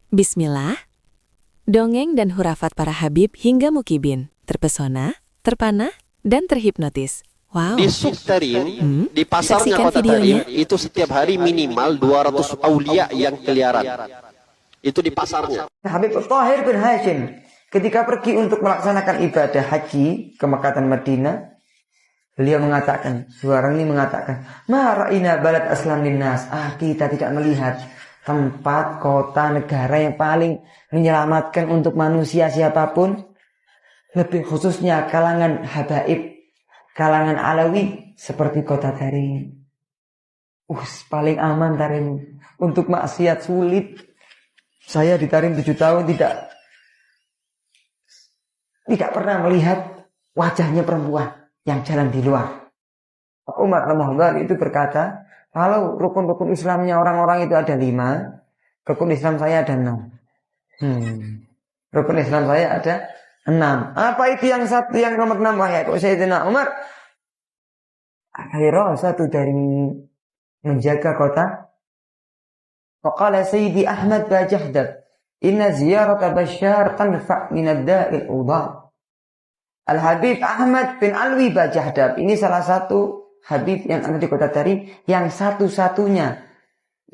Bismillah. Dongeng dan hurafat para Habib hingga Mukibin. Terpesona, terpana, dan terhipnotis. Wow. Di Suq Tarim, di pasarnya Saksikan kota videonya. Tarim, itu setiap hari minimal 200 aulia yang keliaran. Itu di pasarnya. Habib Tahir bin Hashim ketika pergi untuk melaksanakan ibadah haji ke Makkah dan Madinah, beliau mengatakan, suara ini mengatakan, "Ma ra'ina balad aslam linnas." Kita tidak melihat tempat, kota, negara yang paling menyelamatkan untuk manusia siapapun, lebih khususnya kalangan habaib, kalangan Alawi seperti kota Tarim. Paling aman Tarim. Untuk maksiat sulit. Saya di Tarim 7 tahun tidak pernah melihat wajahnya perempuan yang jalan di luar. Umar Ramadan itu berkata, kalau rukun-rukun Islamnya orang-orang itu ada 5, rukun Islam saya ada 6. Rukun Islam saya ada 6. Apa itu yang satu, yang nomor 6? Wahai Sayyidina Umar, akhirnya satu dari menjaga kota. Faqala Sayyidi Ahmad Bajahdab, inna ziyarata Bashar tanfa' minad da'il udhar. Al-Habib Ahmad bin Alwi Bajahdab, ini salah satu Habib yang ada di kota Tarim, yang satu-satunya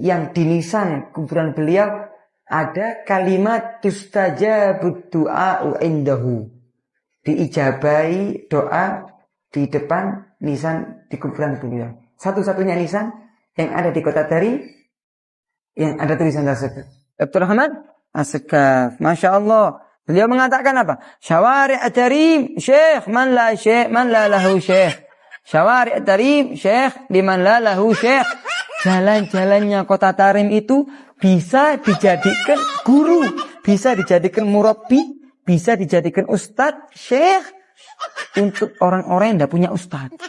yang di nisan kuburan beliau ada kalimat tustajabud du'a'u indahu. Diijabai doa di depan nisan di kuburan beliau. Satu-satunya nisan yang ada di kota Tarim yang ada tulisan tersebut. Abdurrahman As-Sakaf, Masya Allah. Beliau mengatakan apa? Syawari' Tarim, syekh man la lahu syekh. Syawari' Tarim, syekh liman la lahu syekh. Jalan-jalannya kota Tarim itu bisa dijadikan guru, bisa dijadikan murabbi, bisa dijadikan ustadz, syekh untuk orang-orang yang tidak punya ustadz.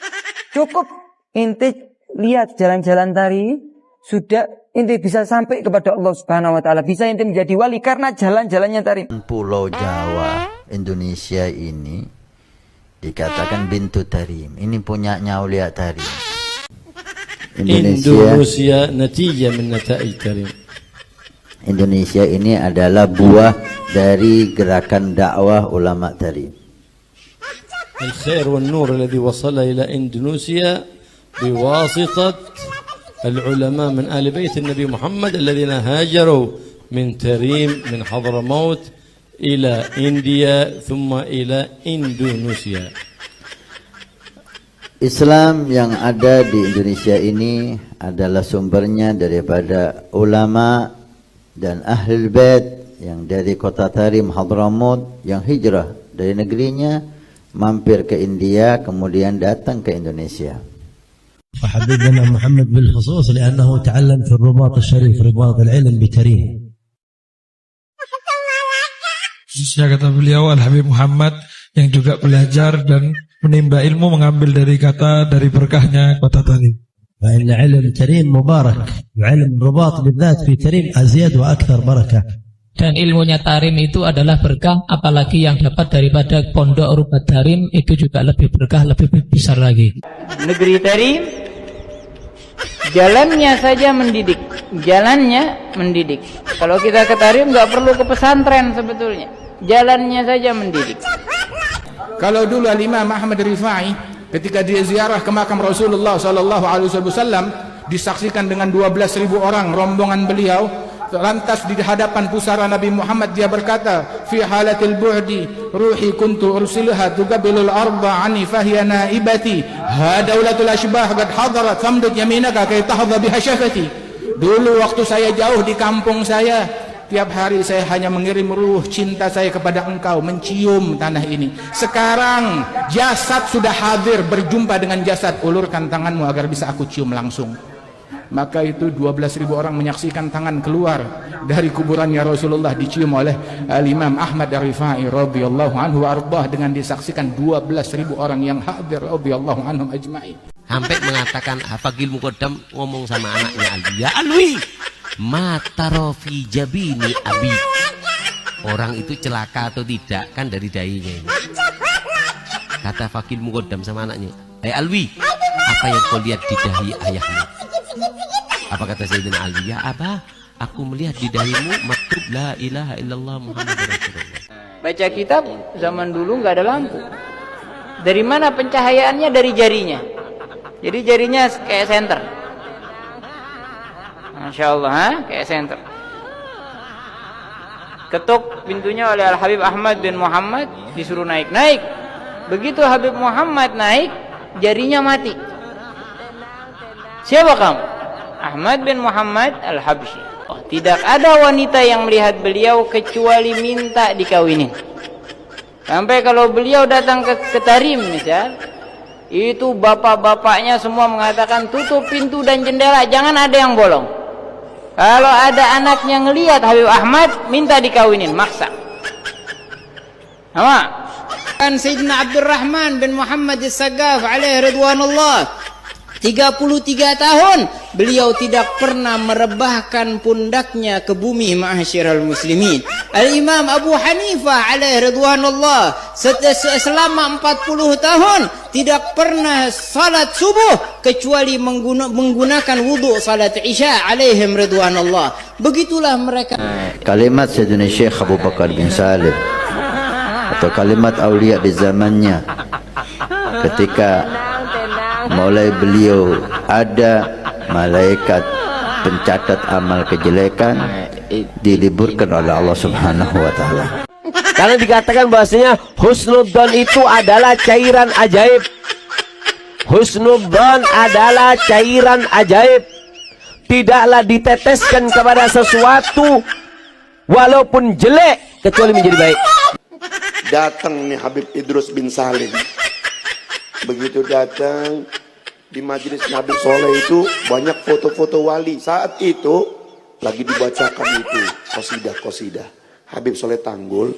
Cukup inti lihat jalan-jalan Tarim, sudah inti bisa sampai kepada Allah Subhanahu wa taala, bisa inti menjadi wali karena jalan-jalannya Tarim. Pulau Jawa Indonesia ini dikatakan Bintu Tarim. Ini punyanya Aulia Tarim. Indonesia natijah min nataij Tarim. Indonesia ini adalah buah dari gerakan dakwah ulama Tarim. Al-khair wal nur alladhi wasala ila Indonesia biwasitat العلماء من آل بيت النبي محمد الذين هاجروا من تريم من حضرموت إلى إنديا ثم إلى إندونيسيا. Islam yang ada di Indonesia ini adalah sumbernya daripada ulama dan ahlul bait yang dari kota Tarim Hadramaut yang hijrah dari negerinya mampir ke India kemudian datang ke Indonesia. وحببنا محمد بالخصوص لأنه تعلم في الرباط الشريف رباط العلم بتريم. Khususnya kata beliau Al-Habib Muhammad yang juga belajar dan menimba ilmu mengambil dari berkahnya kota Tarim. فإن علم تريم مبارك وعلم الرباط بالذات في تريم أزيد وأكثر بركة. Dan ilmunya Tarim itu adalah berkah, apalagi yang dapat daripada pondok Rubat Tarim itu juga lebih berkah, lebih besar lagi. Negeri Tarim jalannya saja mendidik, Kalau kita ke Tarim nggak perlu ke pesantren sebetulnya, jalannya saja mendidik. Kalau dulu Imam Ahmad Rifai ketika dia ziarah ke makam Rasulullah SAW disaksikan dengan 12.000 orang rombongan beliau, lantas di hadapan pusara Nabi Muhammad dia berkata, fi halatil bu'di ruhi kuntu ursiluha tuqabilul arda ani fahiya naibati hadaulatul ashbah qad hadarat famdud yaminaka kay tahdha biha syafati. Dulu waktu saya jauh di kampung saya, tiap hari saya hanya mengirim ruh cinta saya kepada engkau, mencium tanah ini. Sekarang jasad sudah hadir berjumpa dengan jasad, ulurkan tanganmu agar bisa aku cium langsung. Maka itu 12.000 orang menyaksikan tangan keluar dari kuburannya Rasulullah dicium oleh Al-Imam Ahmad Ar-Rifai radhiyallahu anhu ardah, dengan disaksikan 12.000 orang yang hadir radhiyallahu anhum ajma'in. Sampai mengatakan Hafagil Muqaddam ngomong sama anaknya Alwi, ya Alwi, mata rofi jabini abi. Orang itu celaka atau tidak kan dari dainya ini. Kata Fakil Muqaddam sama anaknya, Alwi, apa yang kau lihat di dahi ayahmu? Apa kata Sayyidina Alwi? Ya Abah, Aku melihat di dahimu maktub la ilaha illallah Muhammadur Rasulullah. Baca kitab zaman dulu nggak ada lampu. Dari mana pencahayaannya? Dari jarinya. Jadi jarinya kayak senter. Masya Allah, kayak senter. Ketuk pintunya oleh Al-Habib Ahmad bin Muhammad, disuruh naik. Begitu Habib Muhammad naik, jarinya mati. Siapa kamu? Ahmad bin Muhammad Al-Habsyi. Oh, tidak ada wanita yang melihat beliau kecuali minta dikawinin. Sampai kalau beliau datang ke Tarim misal, itu bapak-bapaknya semua mengatakan tutup pintu dan jendela, jangan ada yang bolong. Kalau ada anaknya ngelihat Habib Ahmad, minta dikawinin, maksa. Sama. Kan Sayyidina Abdurrahman bin Muhammad As-Sagaf alaihi ridwanullah, 33 tahun beliau tidak pernah merebahkan pundaknya ke bumi, ma'asyiral muslimin. Al-Imam Abu Hanifah alaihi ridwanullah selama 40 tahun tidak pernah salat subuh kecuali menggunakan wudu salat isya alaihim ridwanullah. Begitulah mereka. Kalimat Sayyidina Syekh Abu Bakar bin Salim atau kalimat awliya di zamannya ketika mulai beliau ada malaikat pencatat amal kejelekan diliburkan oleh Allah Subhanahu wa taala. Karena dikatakan bahasanya husnudzon itu adalah cairan ajaib. Husnudzon adalah cairan ajaib. Tidaklah diteteskan kepada sesuatu walaupun jelek kecuali menjadi baik. Datang nih Habib Idrus bin Salim. Begitu datang di majelis Habib Soleh itu banyak foto-foto wali. Saat itu lagi dibacakan itu qasidah. Habib Soleh Tanggul,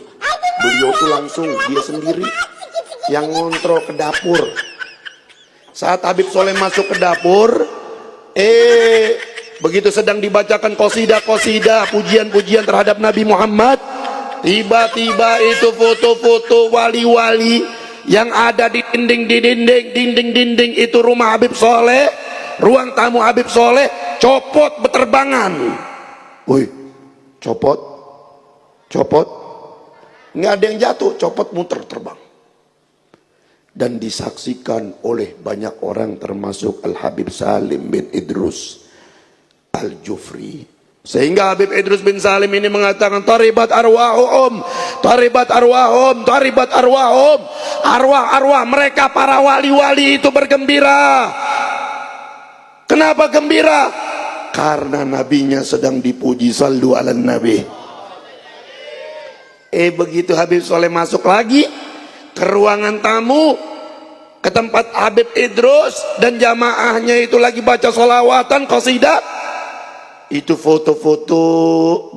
beliau tuh langsung dia sendiri yang ngontrol ke dapur. Saat Habib Soleh masuk ke dapur, begitu sedang dibacakan qasidah, pujian-pujian terhadap Nabi Muhammad, tiba-tiba itu foto-foto wali-wali yang ada di dinding itu rumah Habib Soleh, ruang tamu Habib Soleh, copot beterbangan. Woi, copot, nggak ada yang jatuh, copot muter terbang. Dan disaksikan oleh banyak orang termasuk Al-Habib Salim bin Idrus Al-Jufri. Sehingga Habib Idrus bin Salim ini mengatakan taribat arwahum, arwah mereka para wali-wali itu bergembira. Kenapa gembira? Karena nabinya sedang dipuji, sallu ala nabi. Begitu Habib Soleh masuk lagi ke ruangan tamu, ke tempat Habib Idrus dan jamaahnya itu lagi baca sholawatan qasidah, itu foto-foto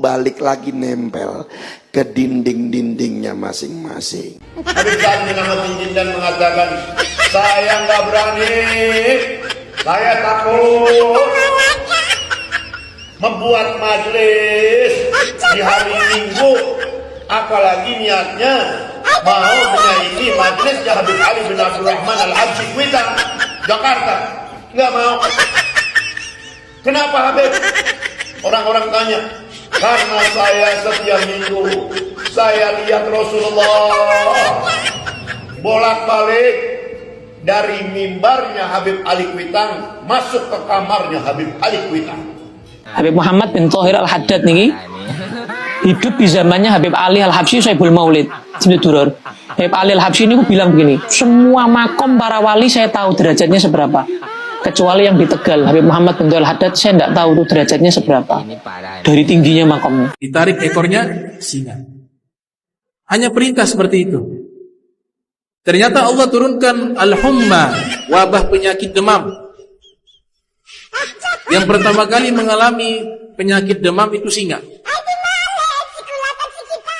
balik lagi nempel ke dinding-dindingnya masing-masing. Habib Salim bin Ahmad dan mengatakan, saya nggak berani, saya takut membuat majelis di hari Minggu, apalagi niatnya mau menyaingi majelisnya Habib Ali bin Abdurrahman Al-Habsyi Kuitang, Jakarta. Nggak mau. Kenapa Habib? Orang-orang tanya, karena saya setiap minggu saya lihat Rasulullah bolak-balik dari mimbarnya Habib Ali Kuitang masuk ke kamarnya Habib Ali Kuitang. Habib Muhammad bin Thohir Al-Haddad nih hidup di zamannya Habib Ali Al-Habsyi Saibul Maulid. Sebetulnya Habib Ali Al-Habsyi ini bilang begini, semua makom para wali saya tahu derajatnya seberapa, kecuali yang di Tegal Habib Muhammad bin Thohir Al-Haddad saya tidak tahu tuh derajatnya seberapa dari tingginya makomnya. Ditarik ekornya singa. Hanya perintah seperti itu. Ternyata Allah turunkan al-humma, wabah penyakit demam. Yang pertama kali mengalami penyakit demam itu singa.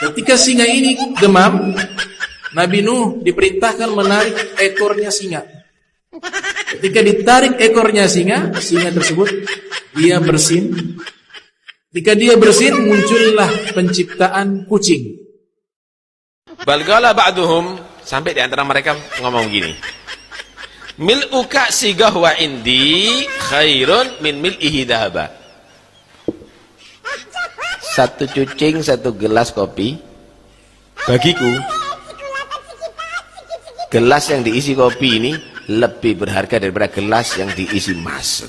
Ketika singa ini demam, Nabi Nuh diperintahkan menarik ekornya singa. Ketika ditarik ekornya singa tersebut dia bersin. Ketika dia bersin, muncullah penciptaan kucing. Balgala ba'duhum, sampai di antara mereka ngomong gini, mil'uka sigah wa indi khairun min mil'ihi dhahaba. satu cucing, satu gelas kopi, bagiku gelas yang diisi kopi ini lebih berharga daripada gelas yang diisi emas.